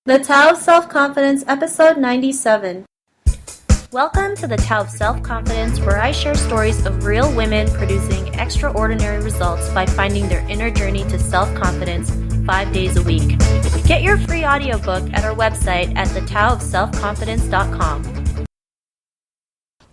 The Tao of Self-Confidence, Episode 97. Welcome to the Tao of Self-Confidence, where I share stories of real women producing extraordinary results by finding their inner journey to self-confidence 5 days a week. Get your free audiobook at our website at thetaoofselfconfidence.com.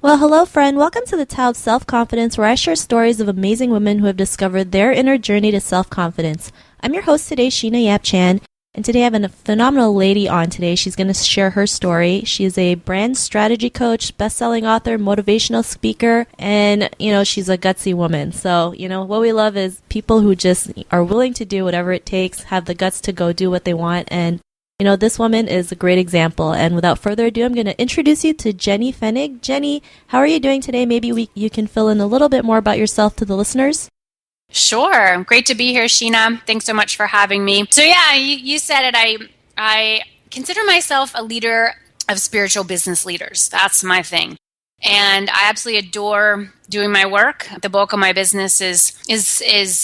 Well, hello, friend. Welcome to the Tao of Self-Confidence, where I share stories of amazing women who have discovered their inner journey to self-confidence. I'm your host today, Sheena Yap-Chan. And today I have a phenomenal lady on today. She's going to share her story. She is a brand strategy coach, best-selling author, motivational speaker, and, she's a gutsy woman. So, what we love is people who just are willing to do whatever it takes, have the guts to go do what they want. And, this woman is a great example. And without further ado, I'm going to introduce you to Jenny Fenig. Jenny, how are you doing today? Maybe you can fill in a little bit more about yourself to the listeners. Sure. Great to be here, Sheena. Thanks so much for having me. So yeah, you said it. I consider myself a leader of spiritual business leaders. That's my thing. And I absolutely adore doing my work. The bulk of my business is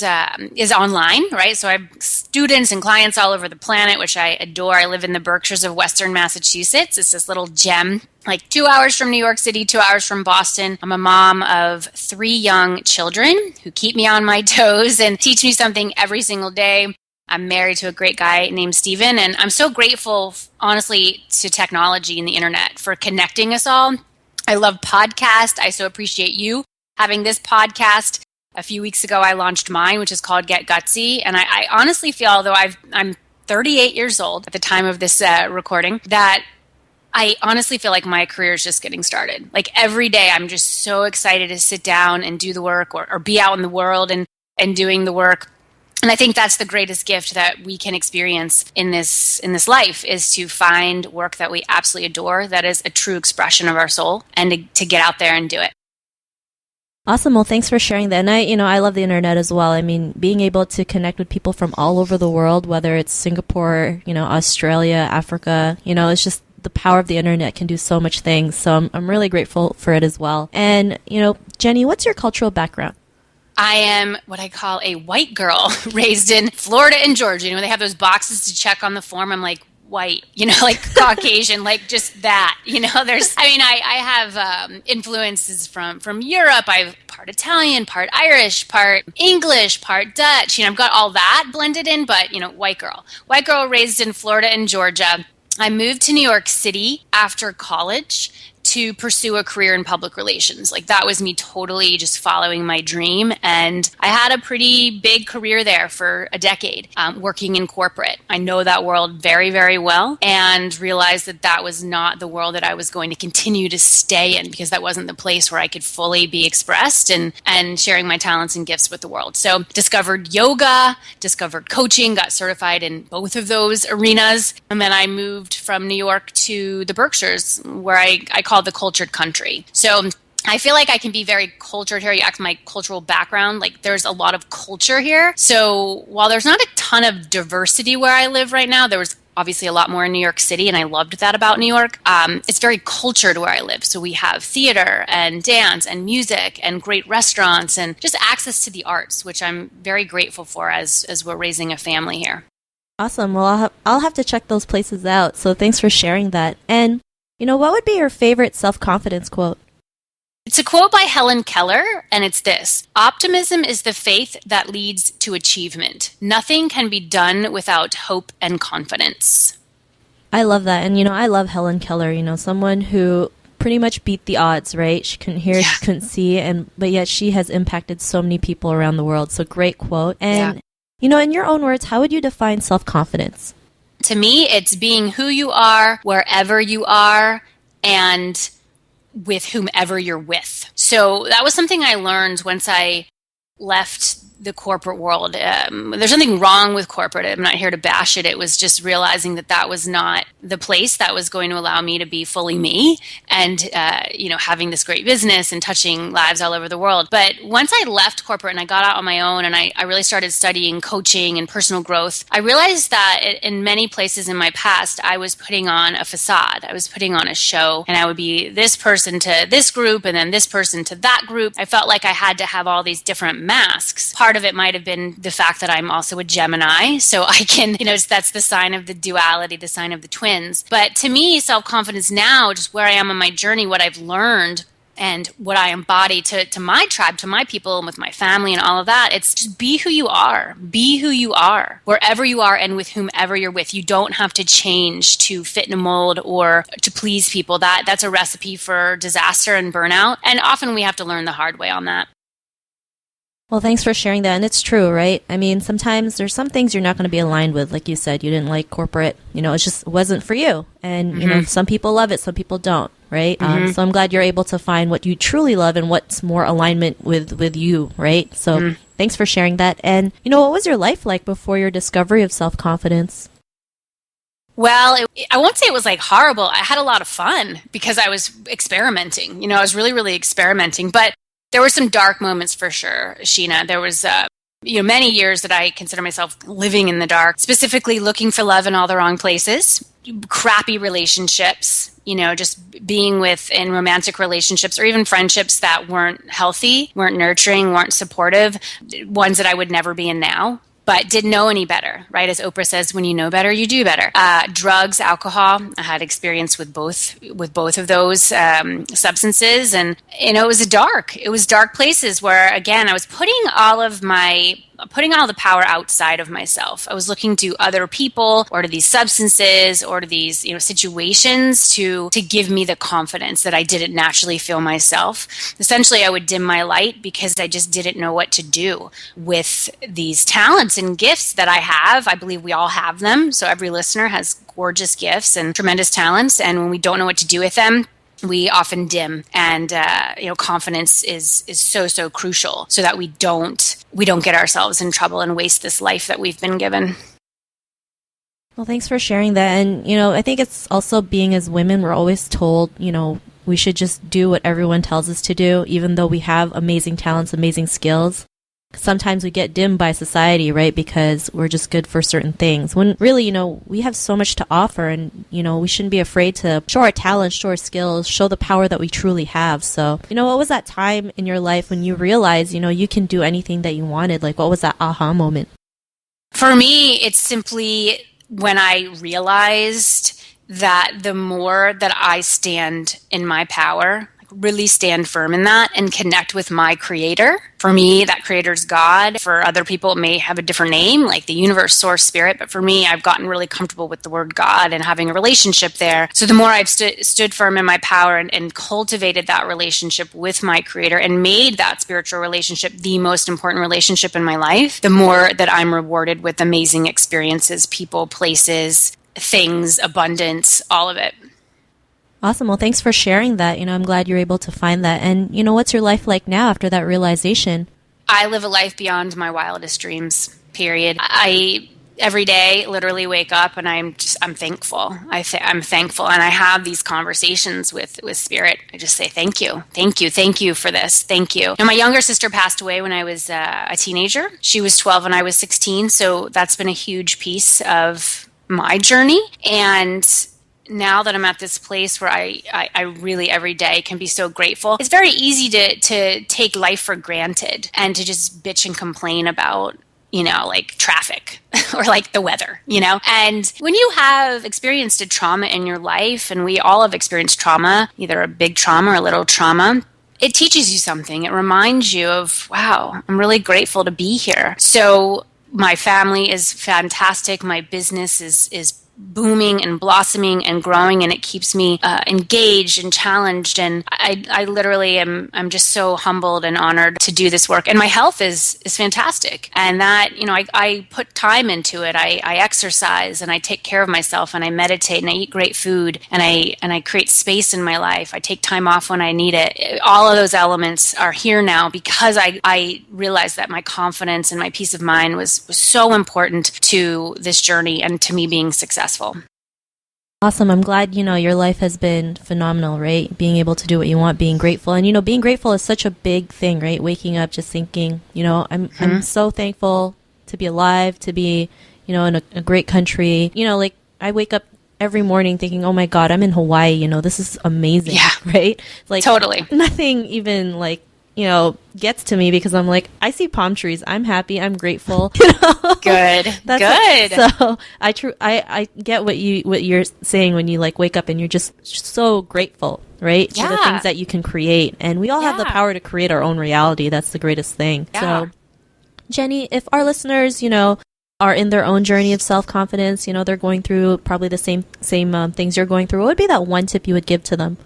online, right? So I have students and clients all over the planet, which I adore. I live in the Berkshires of Western Massachusetts. It's this little gem, like 2 hours from New York City, 2 hours from Boston. I'm a mom of 3 young children who keep me on my toes and teach me something every single day. I'm married to a great guy named Steven, and I'm so grateful, honestly, to technology and the internet for connecting us all. I love podcasts. I so appreciate you having this podcast. A few weeks ago, I launched mine, which is called Get Gutsy. And I honestly feel, although I'm 38 years old at the time of this recording, that I honestly feel like my career is just getting started. Like every day, I'm just so excited to sit down and do the work or be out in the world and doing the work. And I think that's the greatest gift that we can experience in this life, is to find work that we absolutely adore, that is a true expression of our soul, and to get out there and do it. Awesome. Well, thanks for sharing that. And I love the internet as well. I mean, being able to connect with people from all over the world, whether it's Singapore, Australia, Africa, it's just the power of the internet can do so much things. So I'm really grateful for it as well. And, Jenny, what's your cultural background? I am what I call a white girl raised in Florida and Georgia. They have those boxes to check on the form. I'm like, white, like Caucasian, like just that, I have influences from Europe. I'm part Italian, part Irish, part English, part Dutch. I've got all that blended in, but, white girl raised in Florida and Georgia. I moved to New York City after college to pursue a career in public relations. Like that was me totally just following my dream. And I had a pretty big career there for a decade, working in corporate. I know that world very, very well, and realized that was not the world that I was going to continue to stay in, because that wasn't the place where I could fully be expressed and sharing my talents and gifts with the world. So discovered yoga, discovered coaching, got certified in both of those arenas. And then I moved from New York to the Berkshires, where I call the cultured country. So I feel like I can be very cultured here. You ask my cultural background, like there's a lot of culture here. So while there's not a ton of diversity where I live right now, there was obviously a lot more in New York City, and I loved that about New York. It's very cultured where I live. So we have theater and dance and music and great restaurants and just access to the arts, which I'm very grateful for as we're raising a family here. Awesome. Well, I'll have to check those places out. So thanks for sharing that. And what would be your favorite self-confidence quote? It's a quote by Helen Keller, and it's this: "Optimism is the faith that leads to achievement. Nothing can be done without hope and confidence." I love that. And, I love Helen Keller, someone who pretty much beat the odds, right? She couldn't hear, she couldn't see, but yet she has impacted so many people around the world. So great quote. And, in your own words, how would you define self-confidence? To me, it's being who you are, wherever you are, and with whomever you're with. So that was something I learned once I left the corporate world. There's nothing wrong with corporate. I'm not here to bash it. It was just realizing that was not the place that was going to allow me to be fully me and, having this great business and touching lives all over the world. But once I left corporate and I got out on my own and I really started studying coaching and personal growth, I realized that in many places in my past, I was putting on a facade. I was putting on a show, and I would be this person to this group and then this person to that group. I felt like I had to have all these different masks. Part part of it might have been the fact that I'm also a Gemini. So I can, that's the sign of the duality, the sign of the twins. But to me, self-confidence now, just where I am on my journey, what I've learned and what I embody to my tribe, to my people, and with my family and all of that, it's just be who you are. Be who you are, wherever you are and with whomever you're with. You don't have to change to fit in a mold or to please people. That's a recipe for disaster and burnout. And often we have to learn the hard way on that. Well, thanks for sharing that. And it's true, right? I mean, sometimes there's some things you're not going to be aligned with. Like you said, you didn't like corporate, it wasn't for you. And, some people love it, some people don't, right? So I'm glad you're able to find what you truly love and what's more alignment with you, right? So thanks for sharing that. And, what was your life like before your discovery of self-confidence? Well, I won't say it was like horrible. I had a lot of fun because I was experimenting. I was really, really experimenting. But there were some dark moments for sure, Sheena. There was, many years that I consider myself living in the dark, specifically looking for love in all the wrong places, crappy relationships, just being in romantic relationships or even friendships that weren't healthy, weren't nurturing, weren't supportive, ones that I would never be in now. But didn't know any better, right? As Oprah says, when you know better, you do better. Drugs, alcohol, I had experience with both of those substances. And, it was dark places where, again, I was putting all the power outside of myself. I was looking to other people or to these substances or to these, situations to give me the confidence that I didn't naturally feel myself. Essentially, I would dim my light because I just didn't know what to do with these talents and gifts that I have. I believe we all have them. So every listener has gorgeous gifts and tremendous talents. And when we don't know what to do with them, we often dim, and confidence is so crucial so that we don't get ourselves in trouble and waste this life that we've been given. Well, thanks for sharing that. And I think it's also being as women, we're always told we should just do what everyone tells us to do, even though we have amazing talents, amazing skills. Sometimes we get dimmed by society, right? Because we're just good for certain things. When really, we have so much to offer, and, we shouldn't be afraid to show our talents, show our skills, show the power that we truly have. So, what was that time in your life when you realized, you can do anything that you wanted? Like, what was that aha moment? For me, it's simply when I realized that the more that I stand in my power, really stand firm in that and connect with my creator. For me, that creator's God. For other people, it may have a different name, like the universe, source, spirit. But for me, I've gotten really comfortable with the word God and having a relationship there. So the more I've stood firm in my power and cultivated that relationship with my creator and made that spiritual relationship the most important relationship in my life, the more that I'm rewarded with amazing experiences, people, places, things, abundance, all of it. Awesome. Well, thanks for sharing that. I'm glad you're able to find that. And, what's your life like now after that realization? I live a life beyond my wildest dreams, period. I every day literally wake up and I'm thankful. I'm thankful. And I have these conversations with spirit. I just say, thank you for this. Thank you. Now, my younger sister passed away when I was a teenager. She was 12 and I was 16. So that's been a huge piece of my journey. And now that I'm at this place where I really every day can be so grateful, it's very easy to take life for granted and to just bitch and complain about, like traffic or like the weather, And when you have experienced a trauma in your life, and we all have experienced trauma, either a big trauma or a little trauma, it teaches you something. It reminds you of, wow, I'm really grateful to be here. So my family is fantastic. My business is booming and blossoming and growing, and it keeps me engaged and challenged. And I literally I'm just so humbled and honored to do this work. And my health is fantastic. And that, I put time into it. I exercise and I take care of myself and I meditate and I eat great food and I create space in my life. I take time off when I need it. All of those elements are here now because I realized that my confidence and my peace of mind was so important to this journey and to me being successful. Awesome. I'm glad, your life has been phenomenal, right? Being able to do what you want, being grateful. And, being grateful is such a big thing, right? Waking up just thinking, I'm so thankful to be alive, to be, in a great country. Like I wake up every morning thinking, oh my God, I'm in Hawaii. This is amazing, yeah. Right? Like totally nothing even like gets to me because I'm like, I see palm trees. I'm happy. I'm grateful. Good. So I get what you're saying when you like wake up and you're just so grateful, right? Yeah. For the things that you can create. And we all have the power to create our own reality. That's the greatest thing. Yeah. So Jenny, if our listeners, are in their own journey of self-confidence, they're going through probably the same things you're going through, what would be that one tip you would give to them?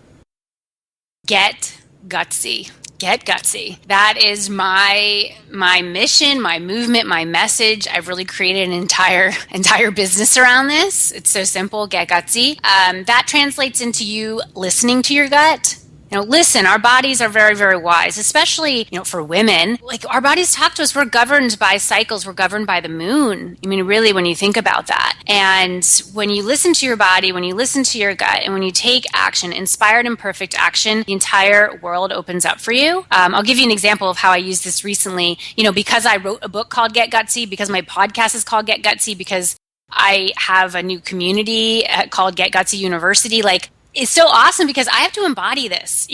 Get gutsy. Get gutsy. That is my mission, my movement, my message. I've really created an entire business around this. It's so simple. Get gutsy. That translates into you listening to your gut. Listen, our bodies are very, very wise, especially, for women. Like, our bodies talk to us. We're governed by cycles. We're governed by the moon. I mean, really, when you think about that. And when you listen to your body, when you listen to your gut, and when you take action, inspired and perfect action, the entire world opens up for you. I'll give you an example of how I used this recently. Because I wrote a book called Get Gutsy, because my podcast is called Get Gutsy, because I have a new community called Get Gutsy University. Like, it's so awesome because I have to embody this,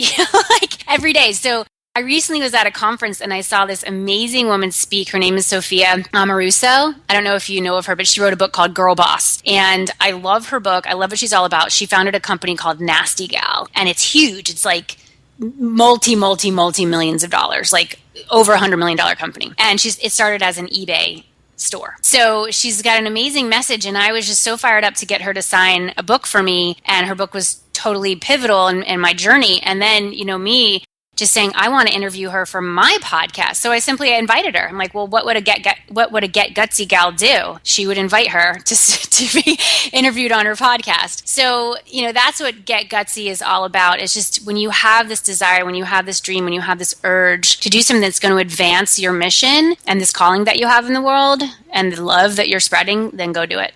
like every day. So I recently was at a conference and I saw this amazing woman speak. Her name is Sophia Amoruso. I don't know if you know of her, but she wrote a book called Girl Boss. And I love her book. I love what she's all about. She founded a company called Nasty Gal, and it's huge. It's like multi millions of dollars, like over $100 million company. And it started as an eBay store. So she's got an amazing message, and I was just so fired up to get her to sign a book for me, and her book was totally pivotal in my journey. And then, me just saying, I want to interview her for my podcast. So I simply invited her. I'm like, well, what would a Get Gutsy gal do? She would invite her to be interviewed on her podcast. So, that's what Get Gutsy is all about. It's just when you have this desire, when you have this dream, when you have this urge to do something that's going to advance your mission and this calling that you have in the world and the love that you're spreading, then go do it.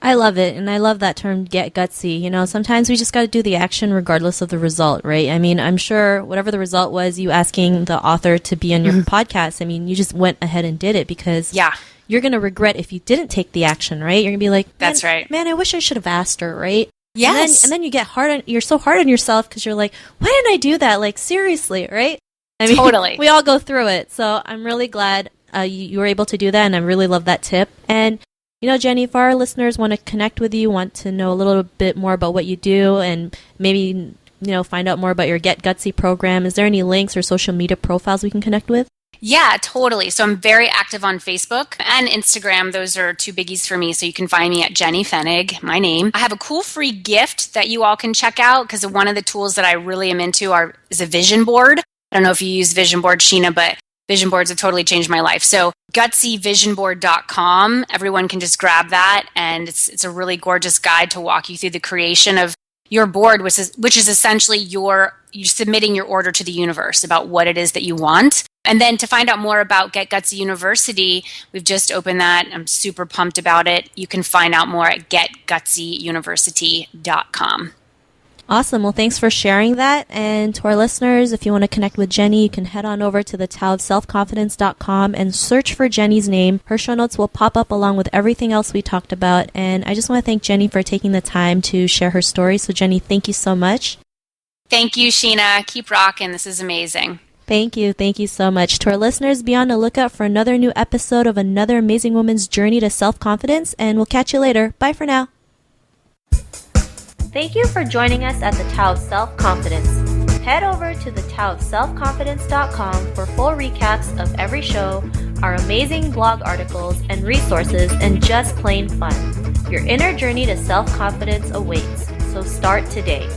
I love it, and I love that term, get gutsy. Sometimes we just got to do the action regardless of the result, right? I mean, I'm sure whatever the result was, you asking the author to be on your podcast, I mean, you just went ahead and did it because you're going to regret if you didn't take the action, right? You're going to be like, that's right. Man, I wish I should have asked her, right? Yes. And then you get you're so hard on yourself because you're like, why didn't I do that? Like, seriously, right? I mean, totally. We all go through it. So I'm really glad you were able to do that, and I really love that tip. And Jenny, if our listeners want to connect with you, want to know a little bit more about what you do, and maybe, find out more about your Get Gutsy program, is there any links or social media profiles we can connect with? Yeah, totally. So I'm very active on Facebook and Instagram. Those are two biggies for me. So you can find me at Jenny Fenig, my name. I have a cool free gift that you all can check out because one of the tools that I really am into is a vision board. I don't know if you use vision board, Sheena, but vision boards have totally changed my life. So gutsyvisionboard.com, everyone can just grab that. And it's a really gorgeous guide to walk you through the creation of your board, which is essentially you're submitting your order to the universe about what it is that you want. And then to find out more about Get Gutsy University, we've just opened that. I'm super pumped about it. You can find out more at getgutsyuniversity.com. Awesome. Well, thanks for sharing that. And to our listeners, if you want to connect with Jenny, you can head on over to thetaoofselfconfidence.com and search for Jenny's name. Her show notes will pop up along with everything else we talked about. And I just want to thank Jenny for taking the time to share her story. So, Jenny, thank you so much. Thank you, Sheena. Keep rocking. This is amazing. Thank you. Thank you so much. To our listeners, be on the lookout for another new episode of another amazing woman's journey to self-confidence. And we'll catch you later. Bye for now. Thank you for joining us at the Tao of Self-Confidence. Head over to thetaoofselfconfidence.com for full recaps of every show, our amazing blog articles and resources, and just plain fun. Your inner journey to self-confidence awaits, so start today.